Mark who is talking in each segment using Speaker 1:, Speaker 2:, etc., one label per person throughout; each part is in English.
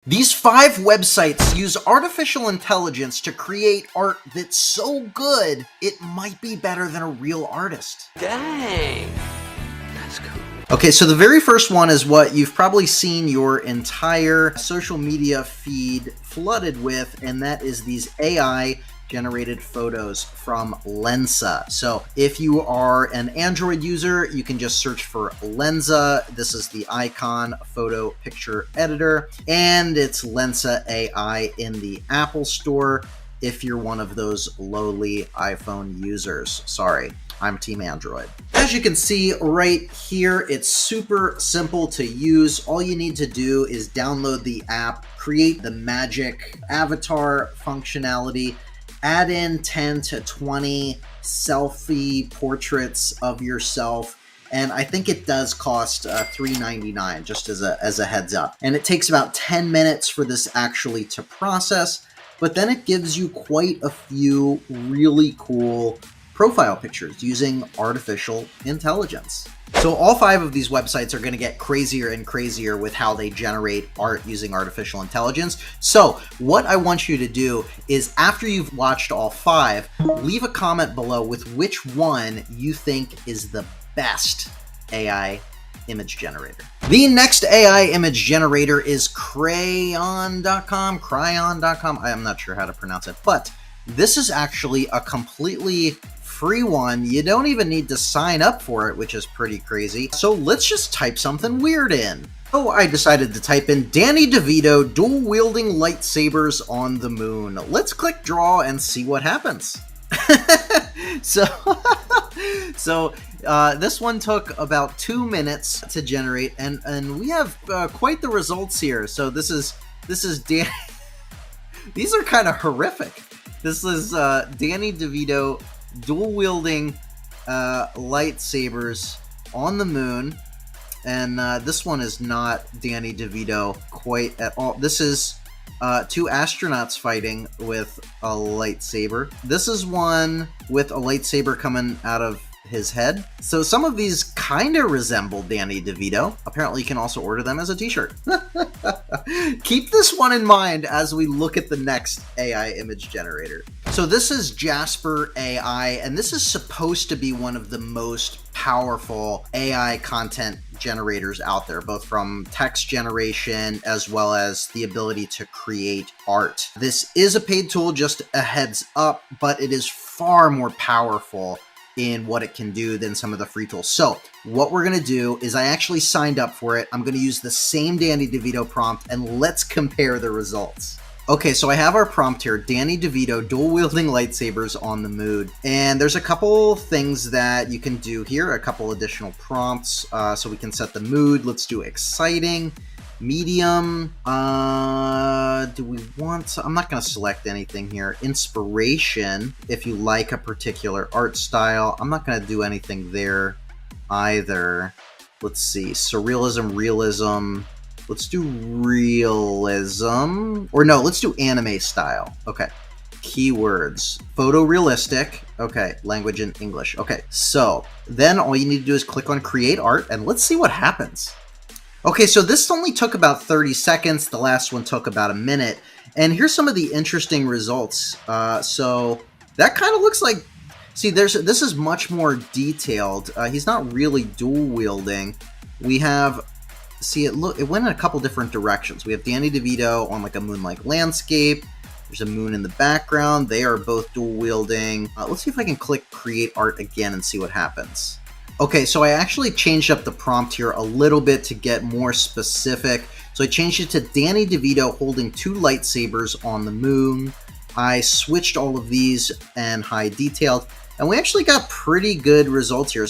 Speaker 1: These 5 websites use artificial intelligence to create art that's so good, it might be better than a real artist.
Speaker 2: Dang, that's cool.
Speaker 1: Okay, so the very first one is what you've probably seen your entire social media feed flooded with, and that is these AI generated photos from Lensa. So if you are an Android user, you can just search for Lensa. This is the icon photo picture editor, and it's Lensa AI in the Apple Store if you're one of those lowly iPhone users. Sorry, I'm Team Android. As you can see right here, it's super simple to use. All you need to do is download the app, create the magic avatar functionality, add in 10 to 20 selfie portraits of yourself, and I think it does cost $3.99, just as a heads up. And it takes about 10 minutes for this actually to process, but then it gives you quite a few really cool profile pictures using artificial intelligence. So all 5 of these websites are going to get crazier and crazier with how they generate art using artificial intelligence. So what I want you to do is, after you've watched all 5, leave a comment below with which one you think is the best AI image generator. The next AI image generator is Craiyon.com. I'm not sure how to pronounce it, but this is actually a completely free one. You don't even need to sign up for it, which is pretty crazy. So let's just type something weird in. So I decided to type in Danny DeVito dual-wielding lightsabers on the moon. Let's click draw and see what happens. So this one took about 2 minutes to generate, and we have quite the results here. So this is Danny. These are kind of horrific. This is Danny DeVito dual-wielding lightsabers on the moon, and this one is not Danny DeVito quite at all. This is 2 astronauts fighting with a lightsaber. This is one with a lightsaber coming out of his head. So some of these kind of resemble Danny DeVito. Apparently you can also order them as a t-shirt. Keep this one in mind as we look at the next AI image generator. So this is Jasper AI, and this is supposed to be one of the most powerful AI content generators out there, both from text generation as well as the ability to create art. This is a paid tool, just a heads up, but it is far more powerful in what it can do than some of the free tools. So what we're going to do is, I actually signed up for it. I'm going to use the same Danny DeVito prompt, and let's compare the results. Okay, so I have our prompt here, Danny DeVito dual-wielding lightsabers on the moon. And there's a couple things that you can do here, a couple additional prompts. So we can set the mood. Let's do exciting, medium. Do we want to, I'm not going to select anything here. Inspiration, if you like a particular art style. I'm not going to do anything there either. Let's see, surrealism, realism. Let's do realism, or no, let's do anime style. Okay. Keywords, photorealistic. Okay. Language in English. Okay. So then all you need to do is click on create art, and let's see what happens. Okay. So this only took about 30 seconds. The last one took about a minute. And here's some of the interesting results. So that kind of looks like, see, this is much more detailed. He's not really dual wielding. We have, see, it went in a couple different directions. We have Danny DeVito on like a moon-like landscape. There's a moon in the background. They are both dual-wielding. Let's see if I can click Create Art again and see what happens. Okay, so I actually changed up the prompt here a little bit to get more specific. So I changed it to Danny DeVito holding 2 lightsabers on the moon. I switched all of these and high detailed, and we actually got pretty good results here.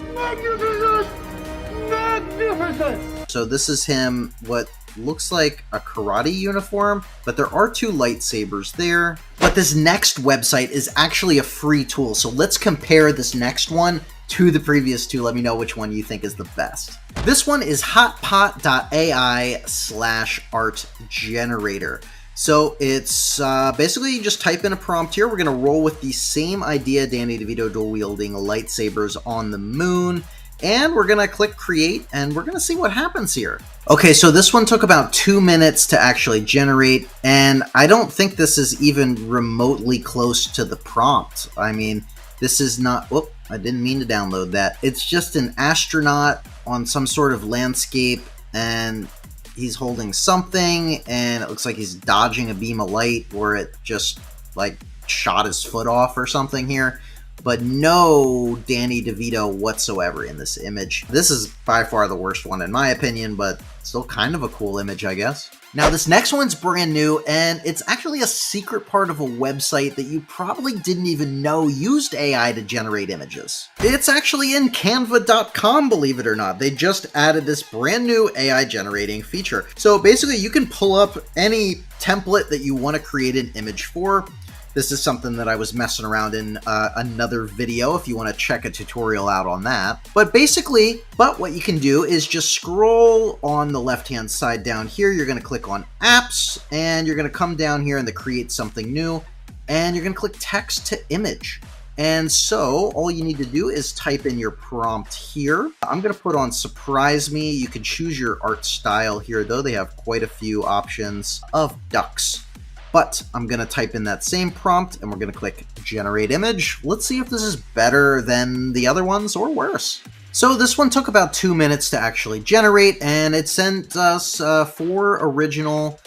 Speaker 1: So this is him, what looks like a karate uniform, but there are 2 lightsabers there. But this next website is actually a free tool. So let's compare this next one to the previous 2. Let me know which one you think is the best. This one is hotpot.ai/art generator. So it's basically, you just type in a prompt here. We're going to roll with the same idea, Danny DeVito dual wielding lightsabers on the moon. and we're gonna click create, and we're gonna see what happens here. Okay, so this one took about 2 minutes to actually generate, and I don't think this is even remotely close to the prompt. I mean, this is not, whoop, I didn't mean to download that. It's just an astronaut on some sort of landscape, and he's holding something, and it looks like he's dodging a beam of light, or it just like shot his foot off or something here. But no Danny DeVito whatsoever in this image. This is by far the worst one in my opinion, but still kind of a cool image, I guess. Now this next one's brand new, and it's actually a secret part of a website that you probably didn't even know used AI to generate images. It's actually in canva.com, believe it or not. They just added this brand new AI generating feature. So basically you can pull up any template that you want to create an image for. This is something that I was messing around in another video if you want to check a tutorial out on that. But basically, what you can do is just scroll on the left-hand side down here. You're going to click on apps, and you're going to come down here in the create something new, and you're going to click text to image. And so all you need to do is type in your prompt here. I'm going to put on surprise me. You can choose your art style here, though. They have quite a few options of ducks. But I'm going to type in that same prompt, and we're going to click Generate Image. Let's see if this is better than the other ones or worse. So this one took about 2 minutes to actually generate, and it sent us 4 original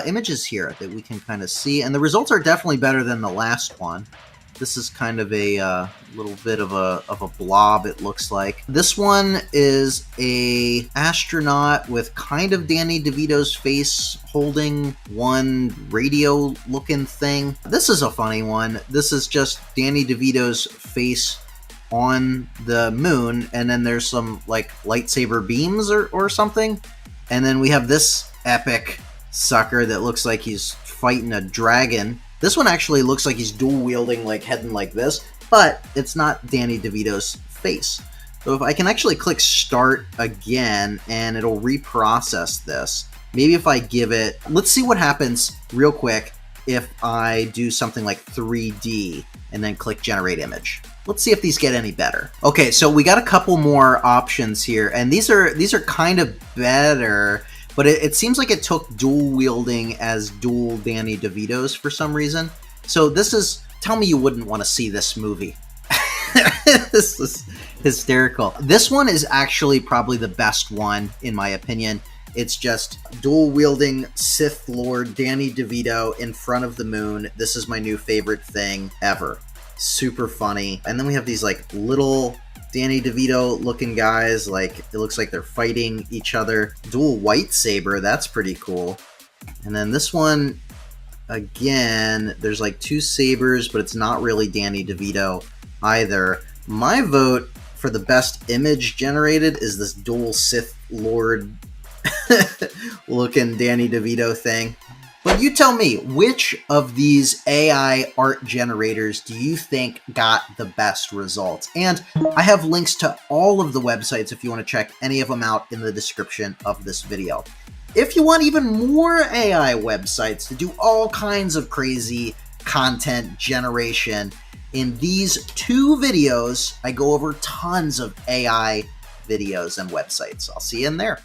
Speaker 1: images here that we can kind of see. And the results are definitely better than the last one. This is kind of a little bit of a blob, it looks like. This one is a astronaut with kind of Danny DeVito's face holding one radio-looking thing. This is a funny one. This is just Danny DeVito's face on the moon, and then there's some like lightsaber beams or something. And then we have this epic sucker that looks like he's fighting a dragon. This one actually looks like he's dual-wielding, like heading like this, but it's not Danny DeVito's face. So if I can actually click start again, and it'll reprocess this. Maybe if I give it, let's see what happens real quick if I do something like 3D and then click generate image. Let's see if these get any better. Okay, so we got a couple more options here, and these are kind of better. But it seems like it took dual wielding as dual Danny DeVito's for some reason. So this is, tell me you wouldn't want to see this movie. This is hysterical. This one is actually probably the best one, in my opinion. It's just dual wielding Sith Lord Danny DeVito in front of the moon. This is my new favorite thing ever. Super funny. And then we have these like little Danny DeVito looking guys, like it looks like they're fighting each other. Dual lightsaber, that's pretty cool. And then this one, again, there's like 2 sabers, but it's not really Danny DeVito either. My vote for the best image generated is this dual Sith Lord looking Danny DeVito thing. But you tell me, which of these AI art generators do you think got the best results? And I have links to all of the websites if you want to check any of them out in the description of this video. If you want even more AI websites to do all kinds of crazy content generation, in these 2 videos, I go over tons of AI videos and websites. I'll see you in there.